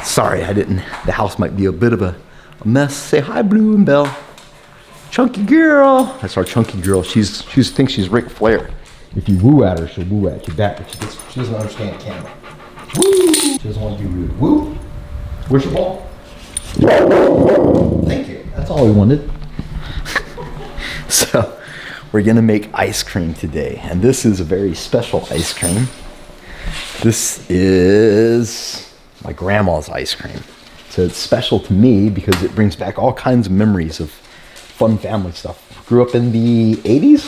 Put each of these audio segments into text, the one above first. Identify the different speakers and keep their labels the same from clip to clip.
Speaker 1: Sorry, I didn't. The house might be a bit of a mess. Say hi, Blue and Belle. Chunky girl. That's our chunky girl. She thinks she's Ric Flair. If you woo at her, she'll woo at you back, but she doesn't understand camera. Woo! She doesn't want to be rude. Woo! Where's your ball? Thank you. That's all we wanted. So, we're gonna make ice cream today, and this is a very special ice cream. This is my grandma's ice cream. So it's special to me because it brings back all kinds of memories of fun family stuff. Grew up in the 80s,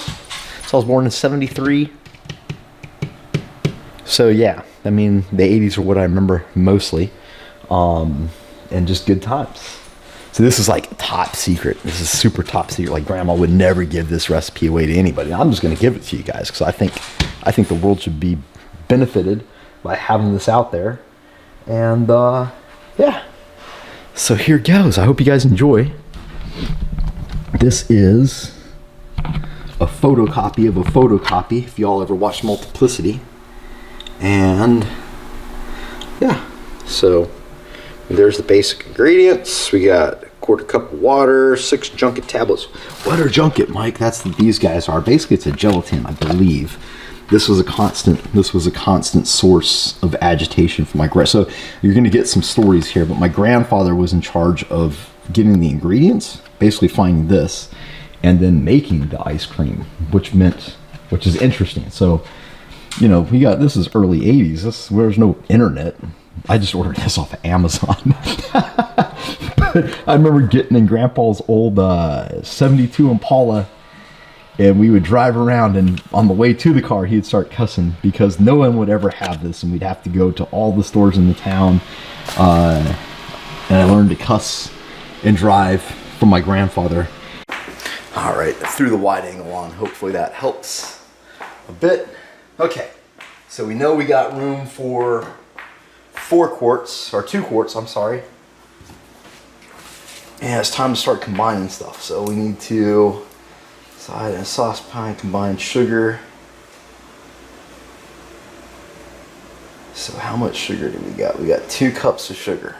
Speaker 1: so I was born in 73. So yeah, I mean, the 80s are what I remember mostly, and just good times. So this is like top secret. This is super top secret. Like grandma would never give this recipe away to anybody. I'm just gonna give it to you guys because I think the world should be benefited by having this out there. And yeah, so here goes. I hope you guys enjoy. This is a photocopy of a photocopy, if y'all ever watched Multiplicity. And yeah, so there's the basic ingredients. We got a quarter cup of water, 6 junket tablets. What are junket, Mike? That's what these guys are. Basically, it's a gelatin, I believe. This was a constant source of agitation for my so you're going to get some stories here, but my grandfather was in charge of getting the ingredients, basically finding this, and then making the ice cream, which is interesting. So, you know, this is early 80s. There's no internet. I just ordered this off of Amazon. But I remember getting in Grandpa's old 72 Impala, and we would drive around, and on the way to the car, he'd start cussing because no one would ever have this, and we'd have to go to all the stores in the town. And I learned to cuss and drive from my grandfather. All right, threw the wide angle on. Hopefully that helps a bit. Okay, so we know we got room for 2 quarts, I'm sorry. And it's time to start combining stuff. So we need to side and saucepan, combine sugar. So how much sugar do we got? We got 2 cups of sugar.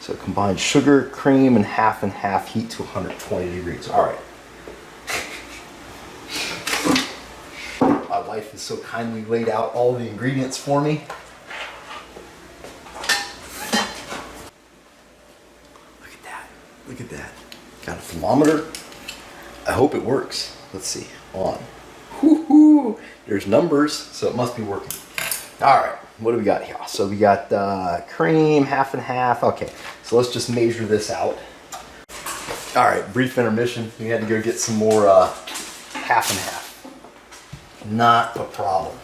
Speaker 1: So combine sugar, cream, and half, heat to 120 degrees. All right. My wife has so kindly laid out all the ingredients for me. Look at that. Got a thermometer. I hope it works. Let's see. On. Whoo-hoo. There's numbers, so it must be working. All right. What do we got here? So we got cream, half. Okay. So let's just measure this out. All right. Brief intermission. We had to go get some more half. Not a problem.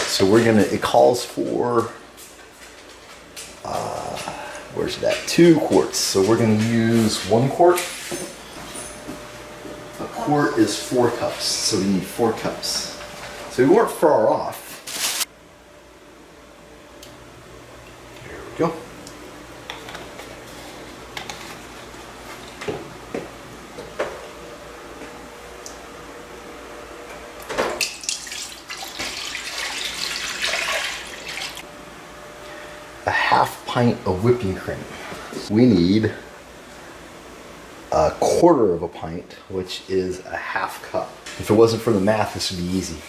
Speaker 1: So it calls for, where's that? 2 quarts. So we're gonna use 1 quart. A quart is 4 cups, so we need 4 cups. So we weren't far off. There we go. A half pint of whipping cream. We need a quarter of a pint, which is a half cup. If it wasn't for the math, this would be easy.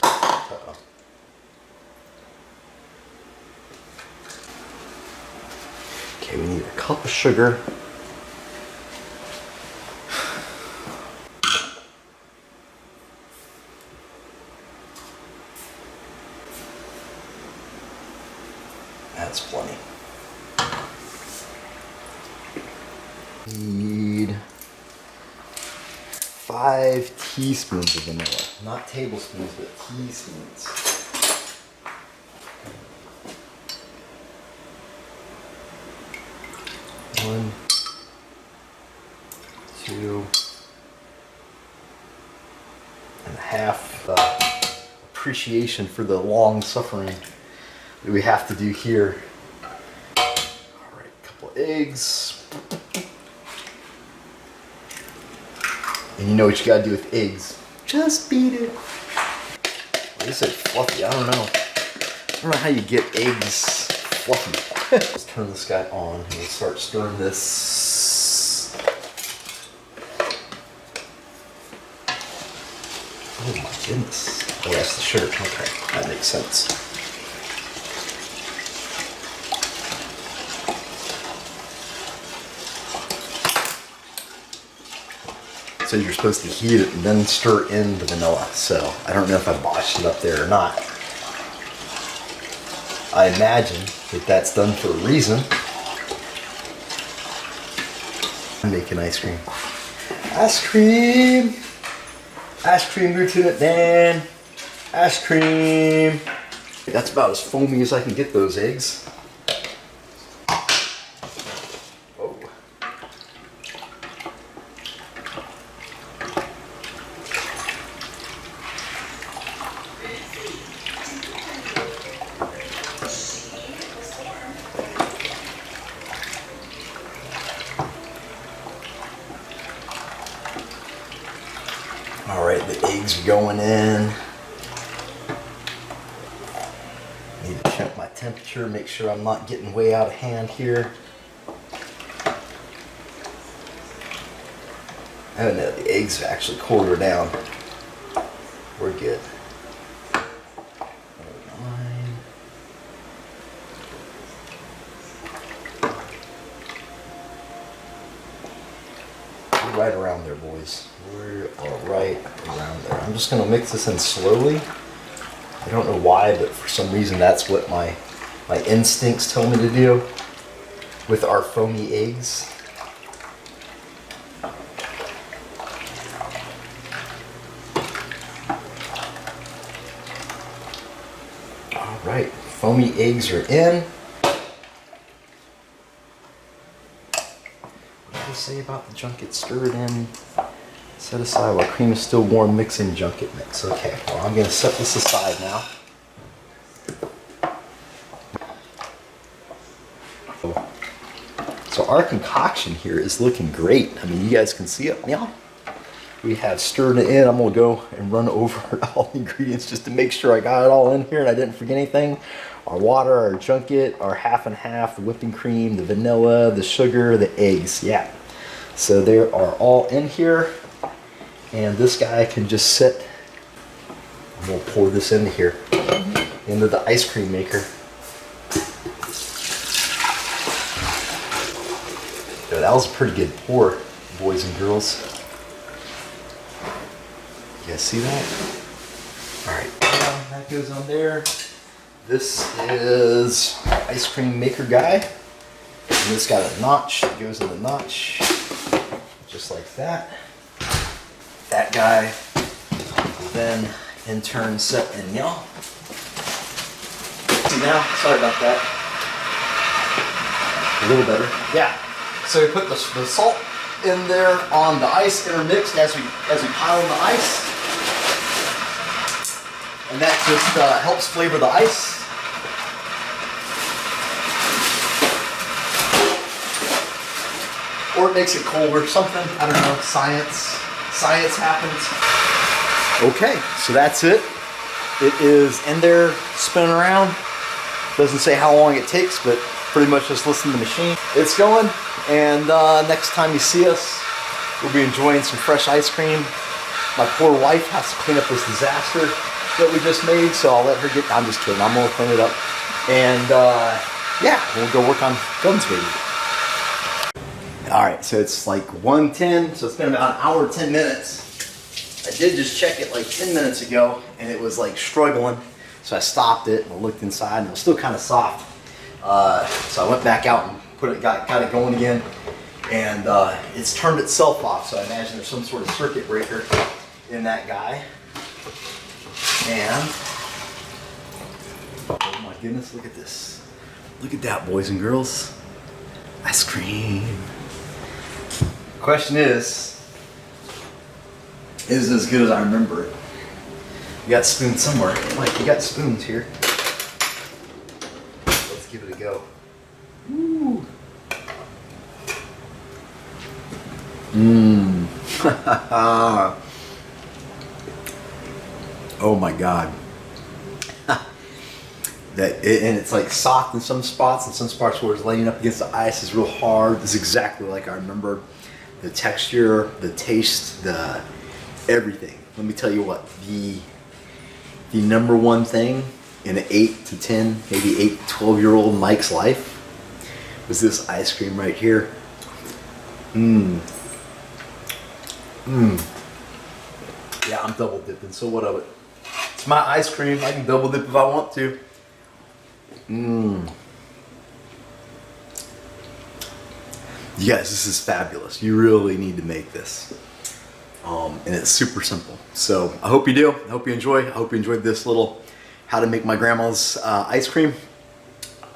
Speaker 1: Uh-oh. Okay, we need a cup of sugar. That's plenty. Need 5 teaspoons of vanilla. Not tablespoons, but teaspoons. 1, 2 and a half. appreciation for the long suffering that we have to do here. All right, a couple of eggs. And you know what you gotta do with eggs. Just beat it. Like I said, fluffy, I don't know. I don't know how you get eggs fluffy. Let's turn this guy on and we'll start stirring this. Oh my goodness. Oh, that's the sugar. Okay, that makes sense. So you're supposed to heat it and then stir in the vanilla. So I don't know if I botched it up there or not. I imagine that that's done for a reason. I'm making ice cream. Ice cream! Ice cream, Lieutenant Dan. Ice cream. That's about as foamy as I can get those eggs. Oh. All right, the eggs are going in. Need to check my temperature, make sure I'm not getting way out of hand here. I don't know, the eggs have actually cooled her down. We're good. 9. We're right around there, boys. We are right around there. I'm just gonna mix this in slowly. I don't know why, but for some reason that's what my instincts tell me to do with our foamy eggs. All right, foamy eggs are in. What did they say about the junket? Stir it in. Set aside while cream is still warm, mix in junket mix. Okay, well I'm gonna set this aside now. So our concoction here is looking great. I mean, you guys can see it now. We have stirred it in. I'm gonna go and run over all the ingredients just to make sure I got it all in here and I didn't forget anything. Our water, our junket, our half and half, the whipping cream, the vanilla, the sugar, the eggs, yeah. So they are all in here. And this guy can just sit, and we'll pour this into here, into the ice cream maker. Yeah, that was a pretty good pour, boys and girls. You guys see that? All right, that goes on there. This is our ice cream maker guy. And this got a notch, it goes in the notch, just like that. That guy will then in turn set in y'all. See now, sorry about that. A little better. Yeah. So we put the salt in there on the ice intermixed as we pile in the ice. And that just helps flavor the ice. Or it makes it colder, something, I don't know, science happens. Okay, so that's it. It is in there, spinning around. Doesn't say how long it takes, but pretty much just listen to the machine. It's going, and next time you see us, we'll be enjoying some fresh ice cream. My poor wife has to clean up this disaster that we just made, so I'll let her get, I'm just kidding, I'm gonna clean it up. And yeah, we'll go work on guns maybe. All right, so it's like 1:10, so it's been about an hour, 10 minutes. I did just check it like 10 minutes ago, and it was like struggling. So I stopped it and I looked inside, and it was still kind of soft. So I went back out and got it going again, and it's turned itself off. So I imagine there's some sort of circuit breaker in that guy. And oh my goodness, look at this! Look at that, boys and girls. Ice cream. Question is it as good as I remember it? got spoons somewhere. Mike, you got spoons here. Let's give it a go. Woo. Mmm. Oh my God. And it's like soft in some spots, and some spots where it's laying up against the ice is real hard. It's exactly like I remember. The texture, the taste, the everything. Let me tell you what, the number one thing in an 8 to 10, maybe 8 to 12-year-old Mike's life was this ice cream right here. Mmm. Mmm. Yeah, I'm double dipping, so what of it? It's my ice cream. I can double dip if I want to. Mmm. You guys, this is fabulous. You really need to make this. And it's super simple. So I hope you do. I hope you enjoy. I hope you enjoyed this little how to make my grandma's ice cream.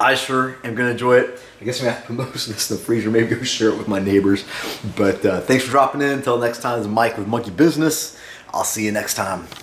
Speaker 1: I sure am going to enjoy it. I guess I'm going to have to put most of this in the freezer. Maybe go share it with my neighbors. But thanks for dropping in. Until next time, this is Mike with Monkey Business. I'll see you next time.